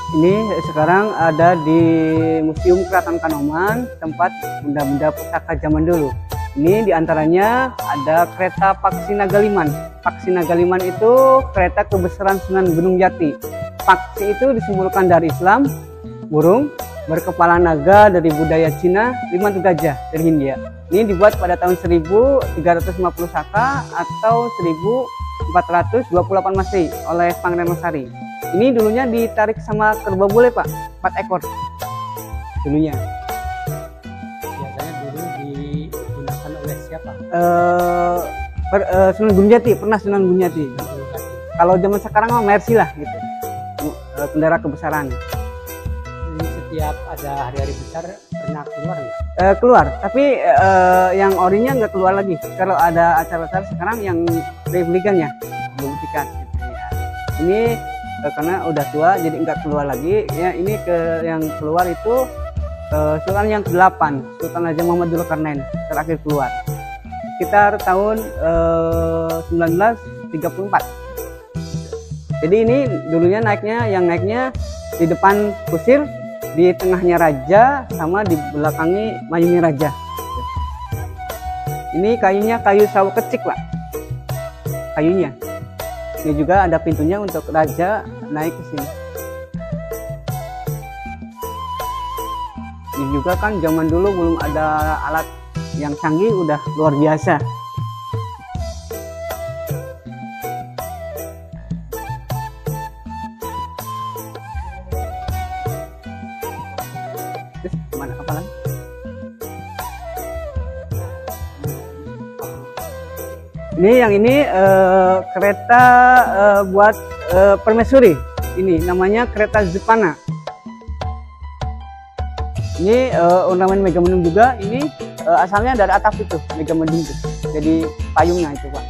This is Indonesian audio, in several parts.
Ini sekarang ada di Museum Keraton Kanoman, tempat benda-benda pusaka zaman dulu. Ini diantaranya ada kereta Paksi Nagaliman. Paksi Nagaliman itu kereta kebesaran Sunan Gunung Jati. Paksi itu disimbolkan dari Islam, burung berkepala naga dari budaya Cina, 5 gajah dari Hindia. Ini dibuat pada tahun 1350 Saka atau 1428 Masehi oleh Pangeran Losari. Ini dulunya ditarik sama kerbau bule, Pak, 4 ekor dulunya. Biasanya dulu digunakan oleh siapa? Sunan Gunung Jati, pernah Sunan Gunung Jati. Kalau zaman sekarang mah Mercy lah gitu, bendera kebesaran. Jadi setiap ada hari-hari besar pernah keluar nggak? Keluar, tapi yang orinya nggak keluar lagi. Kalau ada acara-acara sekarang yang replikanya belum tiket. Gitu, ya. Ini karena udah tua jadi nggak keluar lagi. Ya ini yang keluar itu Sultan yang ke-8, Sultan Raja Muhammad Dzulkarnain terakhir keluar sekitar tahun 1934. Jadi ini dulunya yang naiknya di depan kusir, di tengahnya raja, sama di belakangi mayumi raja. Ini kayunya kayu sawo kecik, Pak. Kayunya. Ini juga ada pintunya untuk raja naik ke sini. Ini juga kan zaman dulu belum ada alat yang canggih, udah luar biasa. Terus mana apa lagi? Yang ini kereta buat permaisuri. Ini namanya kereta Zupana. Ini ornamen Megamendung juga. Ini asalnya dari atap itu Megamendung itu. Jadi payungnya itu, Pak.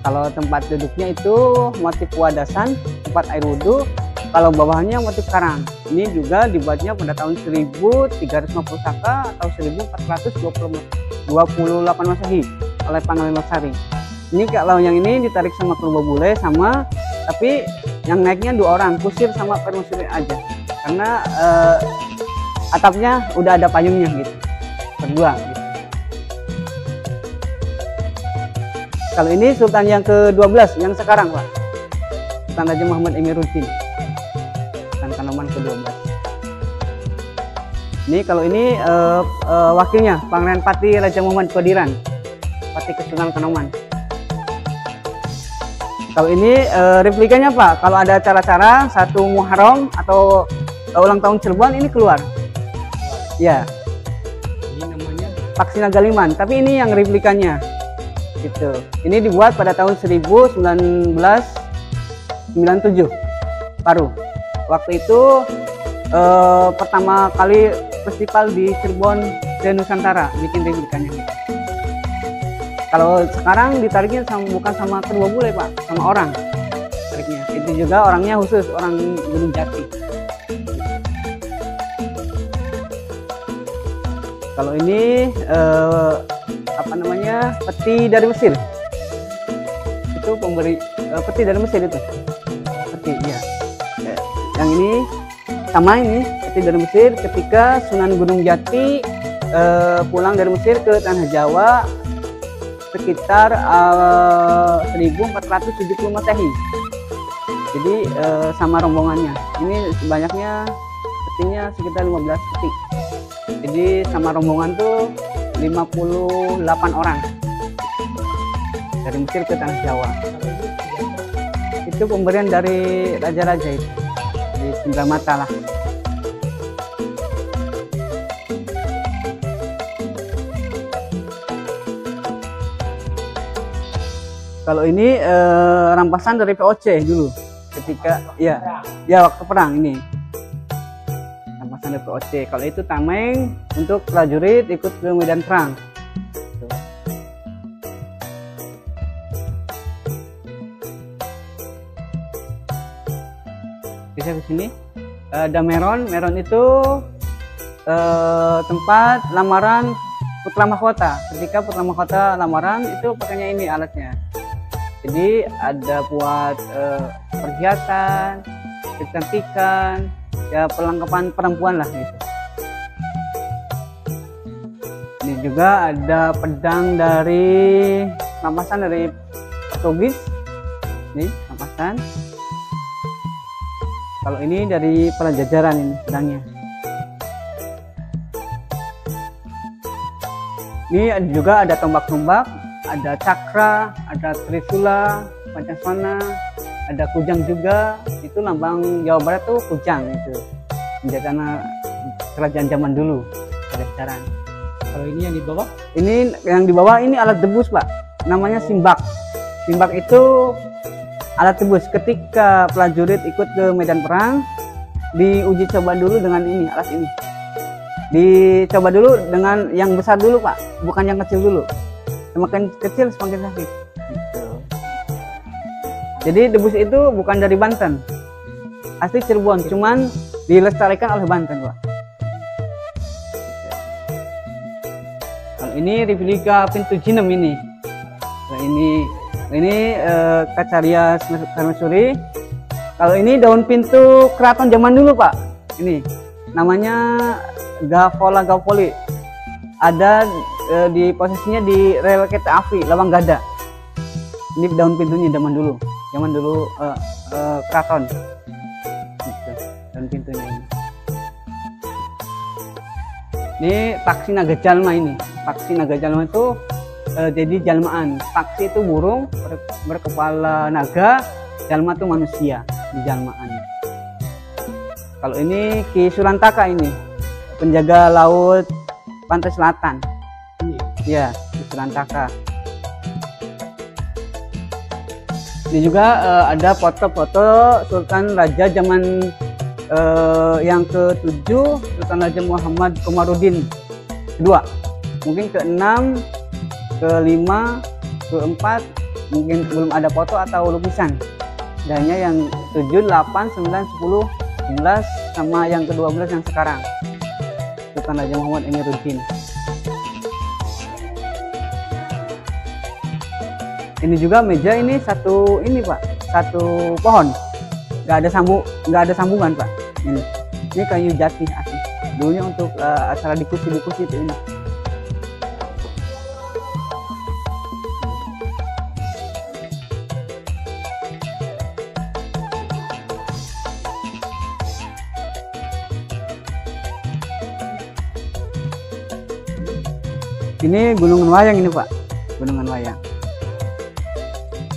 Kalau tempat duduknya itu motif wadasan, tempat air wudhu. Kalau bawahnya motif karang. Ini juga dibuatnya pada tahun 1350 Saka atau 1428 Masehi oleh Pangeran Losari. Ini kalau yang ini ditarik sama kerbau bule sama, tapi yang naiknya 2 orang, kusir sama permaisuri aja. Karena atapnya udah ada payungnya gitu, berdua gitu. Kalau ini Sultan yang ke-12 yang sekarang, Pak, Sultan Raja Muhammad Emiruddin, Sultan Kanoman ke-12. Ini kalau ini wakilnya Pangeran Pati Raja Muhammad Kodiran, Pati Kesultanan Kanoman. Kalau ini replikanya, Pak, kalau ada acara-acara 1 Muharram atau ulang tahun Cirebon ini keluar. Ya. Ini namanya Paksi Nagaliman, tapi ini yang replikanya. Gitu. Ini dibuat pada tahun 1997 baru. Waktu itu pertama kali festival di Cirebon dan Nusantara bikin replikanya. Kalau sekarang ditariknya bukan sama kerbau bule, Pak, sama orang tariknya. Itu juga orangnya khusus orang Gunung Jati. Kalau ini apa namanya, peti dari Mesir. Itu pemberi peti dari Mesir itu. Peti, ya. Yang ini sama, ini peti dari Mesir ketika Sunan Gunung Jati pulang dari Mesir ke tanah Jawa sekitar 1470 Masehi. Jadi sama rombongannya. Ini banyaknya petinya sekitar 15 peti. Jadi sama rombongan tuh 58 orang dari Mesir ke tanah Jawa. Itu pemberian dari raja-raja itu, di Cendramata lah. Kalau ini rampasan dari VOC dulu ketika ya waktu perang ini. Rampasan dari VOC. Kalau itu tameng untuk prajurit ikut ke medan perang. Tuh. Bisa ke sini. Ada Meron itu tempat lamaran putra mahkota. Ketika putra mahkota lamaran itu pakainya ini alatnya. Jadi ada buat perhiasan, kecantikan, ya perlengkapan perempuan lah gitu. Ini juga ada pedang dari rampasan dari Portugis. Nih rampasan. Kalau ini dari Prajajaran ini pedangnya. Ini juga ada tombak-tombak, ada cakra, ada trisula, pancaswana, ada kujang juga. Itu lambang Jawa Barat tuh kujang itu. Senjata kerajaan zaman dulu, Pajajaran. Kalau ini yang di bawah? Ini yang di bawah ini alat debus, Pak. Namanya simbak. Simbak itu alat tebus. Ketika prajurit ikut ke medan perang, diuji coba dulu dengan ini, alat ini. Dicoba dulu dengan yang besar dulu, Pak, bukan yang kecil dulu. Semakin kecil semakin sakit. Gitu. Jadi debus itu bukan dari Banten, asli Cirebon, cuman dilestarikan oleh Banten, Pak. Kalau ini replika pintu Jinem ini. Nah, ini Kacaria Permaisuri. Kalau ini daun pintu keraton zaman dulu, Pak. Ini namanya Gavoli. Ada di posisinya di rel kereta api Lawang Gada. Ini daun pintunya zaman dulu keraton. Gitu, daun pintunya ini. Ini Paksi Naga Jalma ini. Paksi Naga Jalma itu jadi jalmaan. Paksi itu burung berkepala naga, jalma itu manusia di jalmaan. Kalau ini Ki Surantaka ini, penjaga laut pantai selatan. Iya, Ki Surantaka. Ini juga ada foto-foto Sultan Raja zaman yang ke-7, Sultan Raja Muhammad Komarudin kedua. Mungkin ke-6, ke-5, ke-4 mungkin belum ada foto atau lukisan. Dan yang 7, 8, 9, 10, 11 sama yang ke-12 yang sekarang. Sultan Raja Muhammad Emiruddin. Ini juga meja ini satu ini, Pak, satu pohon. Nggak ada sambungan, Pak. Ini kayu jati asli. Dulunya untuk acara diskusi itu ini. Ini gunungan wayang ini, Pak, gunungan wayang.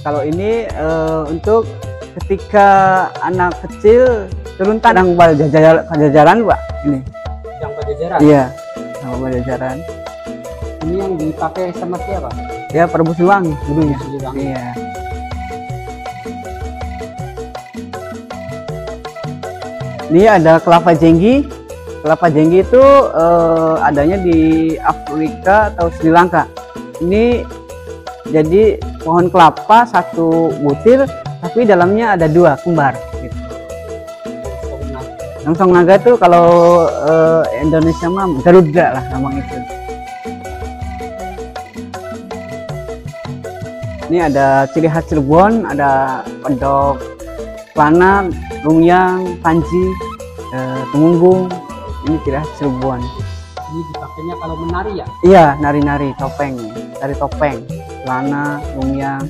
Kalau ini untuk ketika anak kecil turun tandang Pajajaran, Pak, ini. Yang Pajajaran? Iya, sama Pajajaran. Ini yang dipakai sama siapa? Ya, Prabu Siliwangi dulunya. Iya. Ini ada kelapa jenggi. Kelapa jenggi itu adanya di Afrika atau Sri Lanka. Ini jadi pohon kelapa satu butir, tapi dalamnya ada 2 kembar. Gitu. Longsong naga itu kalau Indonesia mah Garuda lah namanya itu. Ini ada ciri khas Cirebon, ada pedok Kelana, Rumyang, Panji, Temunggung. Ini ciri khas Cirebon. Ini dipakainya kalau menari ya? Iya, nari-nari topeng, tari topeng, Kelana, Rumyang.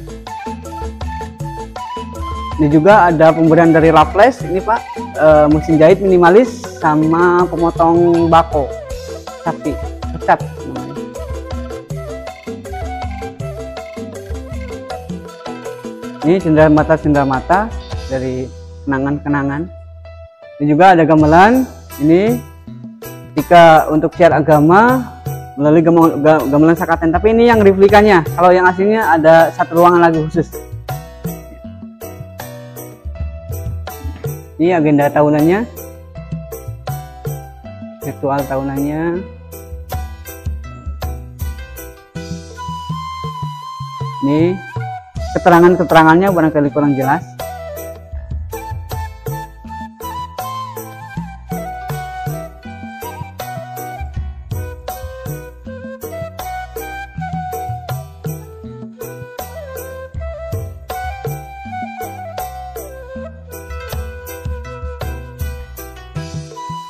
Ini juga ada pemberian dari Laples, ini Pak, mesin jahit minimalis sama pemotong bako, sapi, kecat. Ini cendera mata dari kenangan-kenangan. Ini juga ada gamelan. Ini jika untuk siar agama melalui gamelan Sakaten. Tapi ini yang replikanya. Kalau yang aslinya ada satu ruangan lagi khusus. Ini agenda tahunannya, ritual tahunannya. Ini keterangannya barangkali kurang jelas.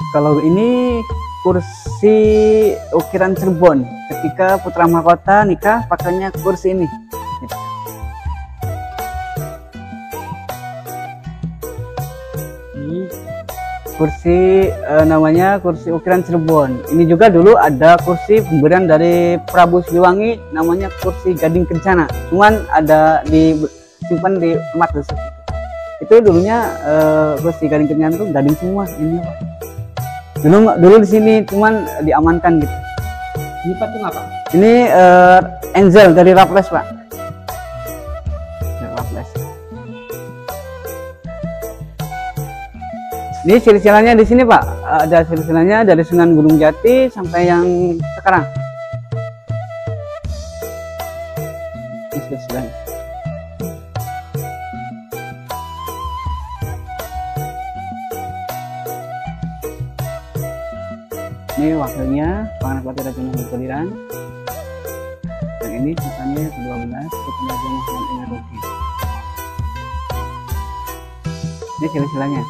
Kalau ini kursi ukiran Cirebon. Ketika putra mahkota nikah pakainya kursi ini. Ini kursi namanya kursi ukiran Cirebon. Ini juga dulu ada kursi pemberian dari Prabu Siliwangi namanya kursi Gading Kencana. Cuman ada disimpan di tempat tersebut. Itu dulunya kursi Gading Kencana itu gading semua ini Pak. Dulu di sini cuman diamankan gitu. Ini patung apa? Ini Angel dari Raffles Pak. Raffles. Ini silsilahnya di sini Pak. Ada silsilahnya dari Sunan Gunung Jati sampai yang sekarang. Ini silsilahnya. Ini wakilnya Panganapati Raja Muhammad Kaliran. Yang ini sultannya ke-12 Sultan Raja Muhammad Imerogi. Ini silsilahnya.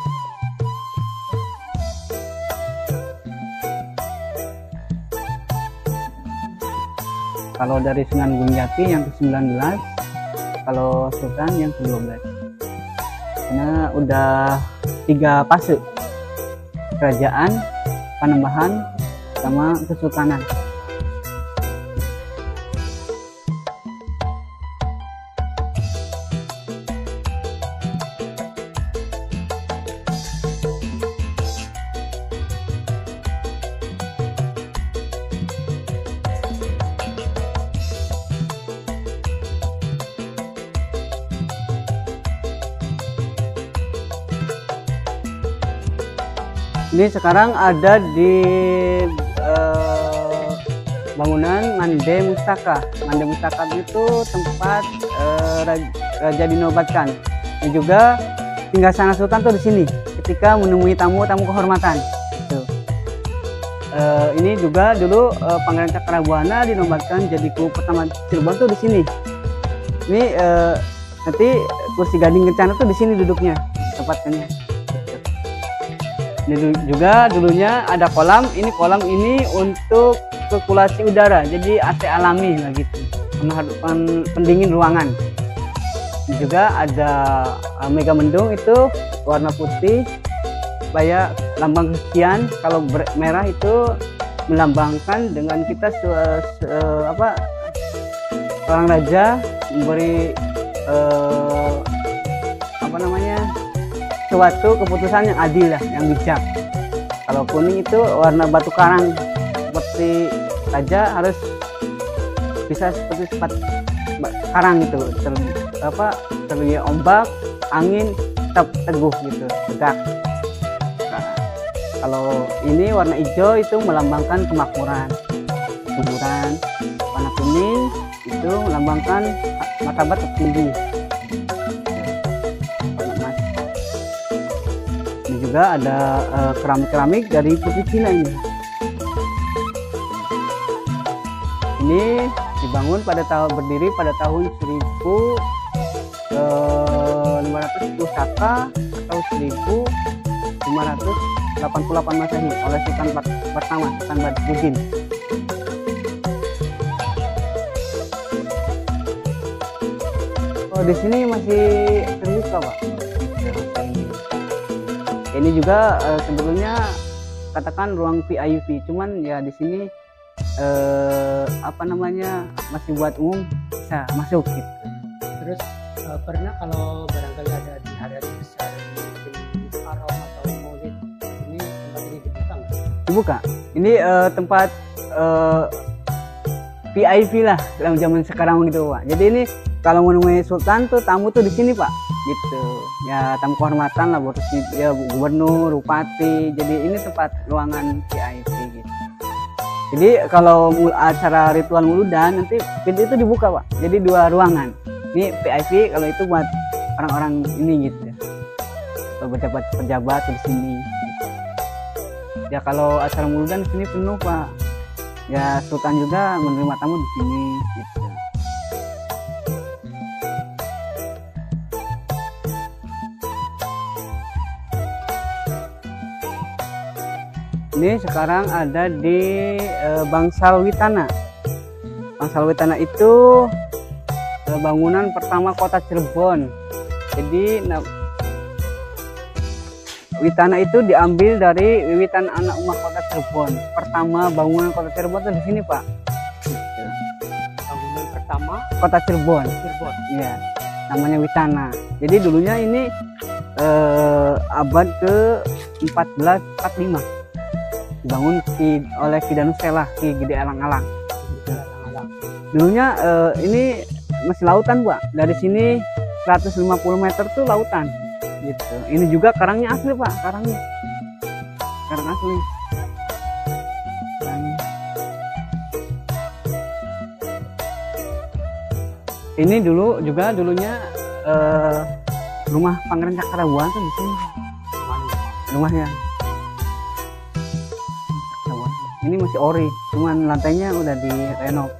Kalau dari Sunan Gunung Jati yang ke-19, kalau Sultan yang ke-12. Karena udah 3 fase. Kerajaan, Panembahan, sama Kesultanan. Ini sekarang ada di bangunan Ngande Mustaka. Ngande Mustaka itu tempat raja dinobatkan. Dan juga singgasana sultan tuh di sini ketika menemui tamu kehormatan. Tuh. Ini juga dulu Pangeran Cakrabuana dinobatkan jadi kubu pertama Cirebon tuh di sini. Ini nanti kursi Gading Kencana tuh di sini duduknya tempatnya. Ini juga dulunya ada kolam. Ini kolam ini untuk sirkulasi udara, jadi AC alami lah gitu, pendingin ruangan. Ini juga ada mega mendung itu warna putih supaya lambang kesucian. Kalau merah itu melambangkan dengan kita seorang raja memberi suatu keputusan yang adil lah, yang bijak. Kalau kuning itu warna batu karang, seperti raja harus bisa seperti sifat karang gitu, terlalu ombak, angin, tetap teguh gitu, tegak. Nah, kalau ini warna hijau itu melambangkan kemakmuran, kesuburan. Warna kuning itu melambangkan martabat tertinggi. Juga ada keramik-keramik dari putih Cina ini. Ini dibangun berdiri pada tahun 1500 Pusaka atau 1588 Masehi oleh Sultan pertama, Sultan Badruddin. Oh, di sini masih terbuka Pak. Ini juga sebetulnya katakan ruang VIP, cuman ya di sini masih buat umum bisa masuk gitu. Terus pernah kalau barangkali ada di hari-hari besar di Haram atau Maulid, ini tempat ini dibuka nggak? Dibuka. Ini tempat VIP lah dalam zaman sekarang gitu Pak. Jadi ini kalau menemui sultan tuh tamu tuh di sini Pak, gitu. Ya tamu kehormatan lah, ya gubernur, bupati. Jadi ini tempat ruangan VIP gitu. Jadi kalau acara ritual muludan nanti pintu itu dibuka Pak. Jadi 2 ruangan. Ini VIP, kalau itu buat orang-orang ini gitu. Atau pejabat di sini. Gitu. Ya kalau acara muludan di sini penuh Pak. Ya sultan juga menerima tamu di sini gitu. Ini sekarang ada di Bangsal Witana. Bangsal Witana itu bangunan pertama kota Cirebon. Jadi Witana itu diambil dari wiwitan anak umah kota Cirebon. Pertama bangunan kota Cirebon itu di sini, Pak. Bangunan pertama Kota Cirebon. Cirebon. Iya, namanya Witana. Jadi dulunya ini abad ke-1445 dibangun oleh Ki Danusela, Ki Gede Alang-alang. Dulunya ini masih lautan, Pak. Dari sini 150 meter tuh lautan gitu. Ini juga karangnya asli, Pak. Karang asli. Ini dulunya rumah Pangeran Cakrawala tuh di sini. Rumahnya. Ini masih ori, cuman lantainya udah direnov.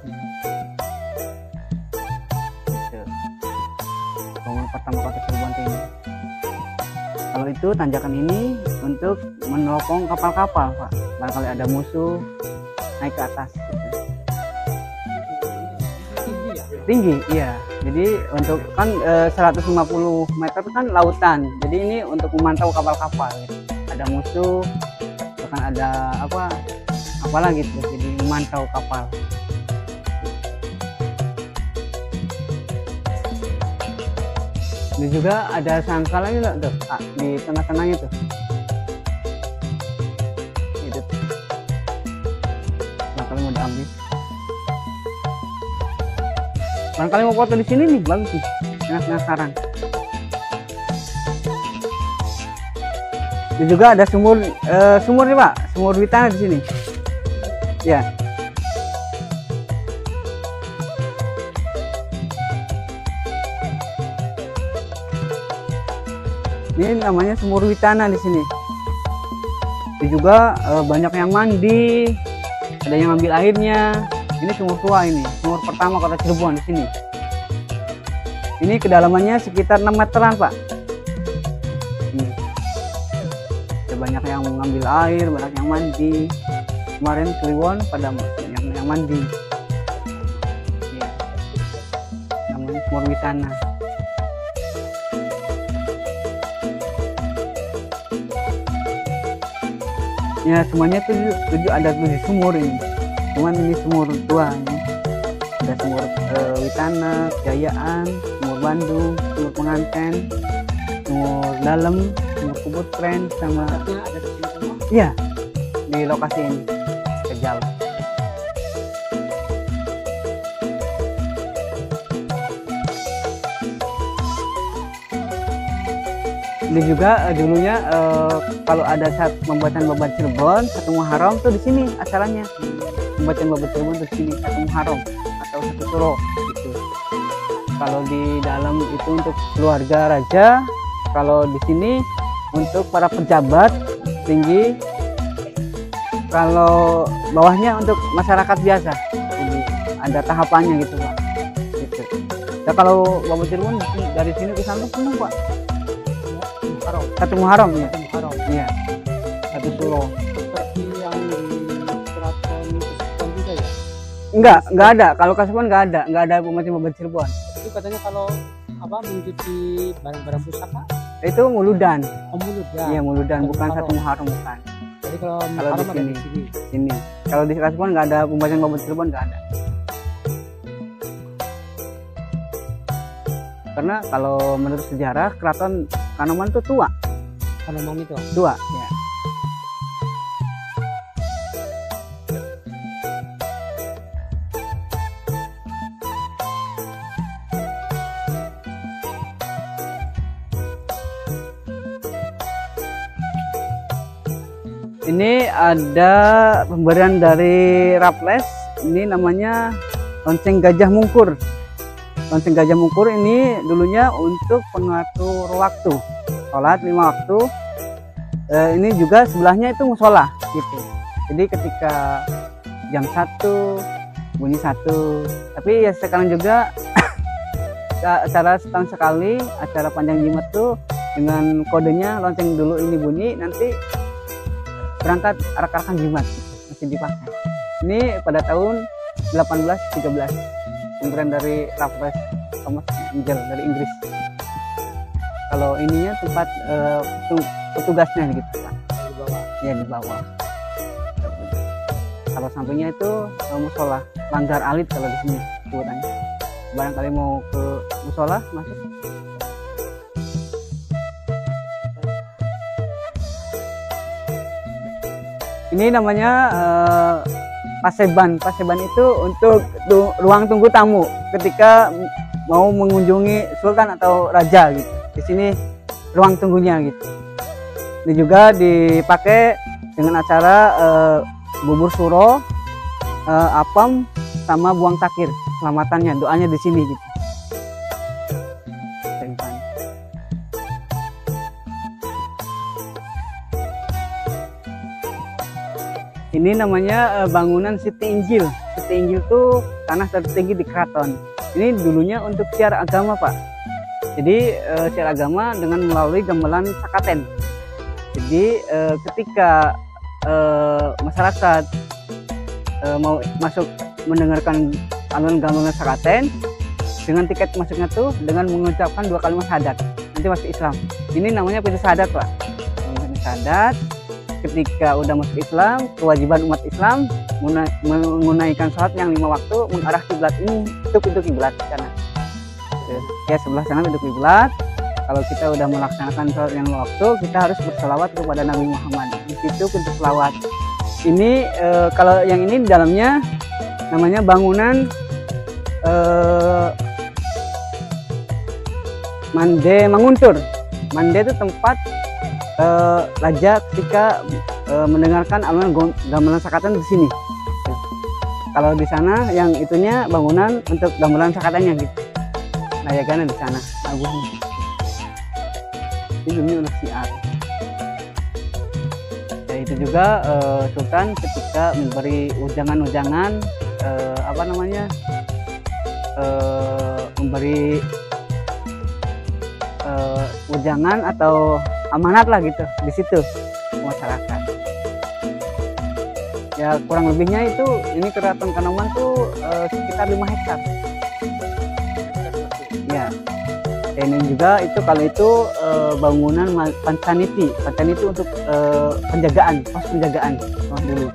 Bangunan pertama kota Cirebon ini. Kalau itu tanjakan ini untuk meneropong kapal-kapal, Pak. Barangkali ada musuh naik ke atas. Gitu. Tinggi, iya. Jadi untuk kan 150 meter kan lautan. Jadi ini untuk memantau kapal-kapal. Gitu. Ada musuh, bahkan ada apalah gitu. Jadi memantau kapal. Ini juga ada sangkalannya tuh, di tengah-tengahnya tuh. Itu. Barangkali mau diambil. Barangkali mau foto di sini nih, bagus nih. Tengah-tengah karang. Ini juga ada sumur nih, Pak. Sumur Witana di sini. Ya. Ini namanya sumur Witana di sini. Ini juga banyak yang mandi, ada yang ambil airnya. Ini sumur tua ini, sumur pertama kota Cirebon di sini. Ini kedalamannya sekitar 6 meteran, Pak. Ini. Ada banyak yang mengambil air, banyak yang mandi. Kemarin Kliwon pada banyak yang mandi. Ini. Namanya sumur Witana. Ya semuanya ada 7 sumur ini. Cuman ini sumur tua ini. Ada sumur Witana, Kejayaan, sumur Bandung, sumur Penganten, sumur Dalam, sumur Kubut Keren, sama ada di sini semua. iya di lokasi ini Kejal. Ini juga dulunya kalau ada saat pembuatan babat Cirebon satu Muharram tuh di sini acaranya. Pembuatan babat Cirebon tuh di sini satu Muharram atau satu Suro gitu. Kalau di dalam itu untuk keluarga raja, kalau di sini untuk para pejabat tinggi, kalau bawahnya untuk masyarakat biasa. Jadi ada tahapannya gitu, Pak. Gitu. Ya kalau babat Cirebon dari sini ke sana penuh, Pak. Satu Muharram ya. Muharram. Iya. Satu Suro. Seperti yang di Keraton Kasepuhan juga ya. Enggak ada. Kalau Kasepuhan enggak ada pembuatan babat Cirebon. Itu katanya kalau mencuci barang-barang pusaka Itu muludan. Muludan. Iya, muludan, bukan Muharram. satu Muharram, bukan. Jadi kalau Kalau di Muharram ada sini. di sini. Sini. Kalau di Kasepuhan enggak ada pembuatan babat Cirebon, enggak ada. Karena kalau menurut sejarah Keraton Kanoman itu tua. Kanoman itu. Tua, ya. Ini ada pemberian dari Raffles. Ini namanya lonceng Gajah Mungkur. Lonceng Gajah Mungkur ini dulunya untuk pengatur waktu, sholat 5 waktu. Ini juga sebelahnya itu musola gitu. Jadi ketika jam 1 bunyi 1. Tapi ya sekarang juga acara setahun sekali, acara panjang jimat tuh dengan kodenya lonceng dulu ini bunyi, nanti berangkat arak-arakan jimat masih dipakai. Ini pada tahun 1813, pemberian dari Raffles Thomas Angel dari Inggris. Kalau ininya tempat petugasnya gitu Pak. Di bawah. Ya di bawah. Kalau sampingnya itu musola, Langgar Alit kalau di sini sebutannya. Barangkali mau ke musola masuk. Ini namanya paseban. Paseban itu untuk ruang tunggu tamu ketika mau mengunjungi sultan atau raja gitu. Di sini ruang tunggunya gitu. Ini juga dipakai dengan acara bubur suro, apam, sama buang takir. Selamatannya, doanya di sini gitu. Ini namanya bangunan Siti Injil. Siti Injil itu tanah tertinggi di keraton. Ini dulunya untuk siar agama Pak. Jadi siar agama dengan melalui gamelan sakaten. Jadi ketika masyarakat mau masuk mendengarkan alunan gamelan sakaten, dengan tiket masuknya tuh dengan mengucapkan 2 kalimat syahadat, nanti masuk Islam. Ini namanya pintu syahadat Pak. Pintu syahadat. Ketika udah masuk Islam, kewajiban umat Islam menunaikan sholat yang 5 waktu mengarah kiblat. Ini itu pintu kiblat sana. Ya sebelah sana pintu kiblat. Kalau kita udah melaksanakan sholat yang 5 waktu, kita harus berselawat kepada Nabi Muhammad. Di situ pintu selawat. Ini kalau yang ini di dalamnya namanya bangunan Mande Manguntur. Mande itu tempat raja ketika mendengarkan alunan gamelan sakaten di sini. Kalau di sana yang itunya bangunan untuk gamelan sakatennya gitu. Nayagana di sana, agungnya. Ini demi untuk siar. Ya, itu juga Sultan ketika memberi ujangan-ujangan memberi ujangan atau amanat lah gitu di situ masyarakat. Ya kurang lebihnya itu ini Keraton Kanoman tuh sekitar 5 hektar. Ya. Dan ini juga itu kalau itu bangunan Pancaniti. Pancaniti untuk penjagaan, pos penjagaan dulu.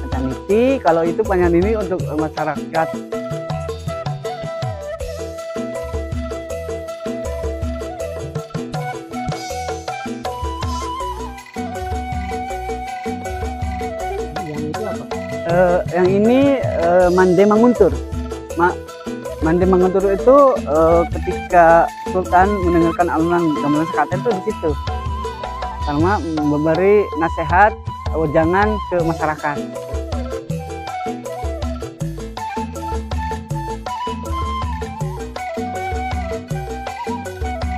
Pancaniti kalau itu Pancaniti untuk masyarakat. Yang ini Mande Manguntur. Mande Manguntur itu ketika Sultan mendengarkan alunan gamelan sakaten itu di situ, sama memberi nasihat ujangan ke masyarakat.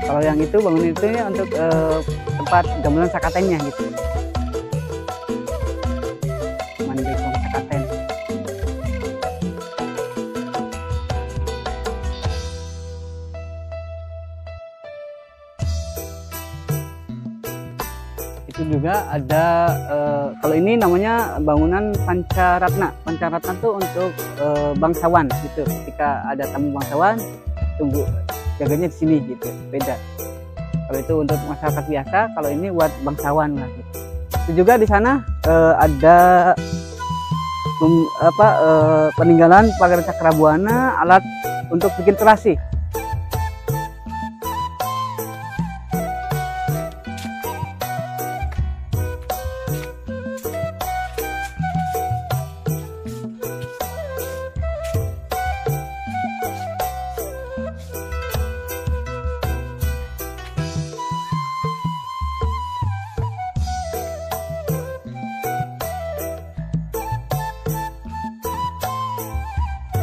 Kalau yang itu bangunan itu ya untuk tempat gamelan sakatennya gitu. Itu juga ada kalau ini namanya bangunan Pancaratna. Pancaratna itu untuk bangsawan gitu. Ketika ada tamu bangsawan, tunggu jaganya di sini gitu. Beda. Kalau itu untuk masyarakat biasa, kalau ini buat bangsawan lah gitu. Itu juga di sana ada peninggalan pagar Cakrabuana, alat untuk bikin terasi.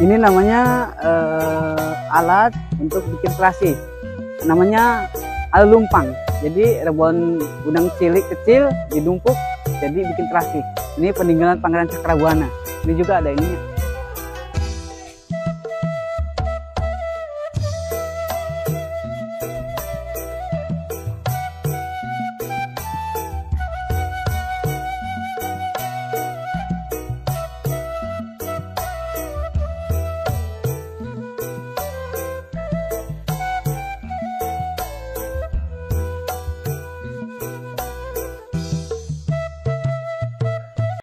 Ini namanya alat untuk bikin terasi, namanya alumpang. Jadi rebon udang cilik kecil didumpuk jadi bikin terasi. Ini peninggalan Pangeran Cakrabuana. Ini juga ada ininya.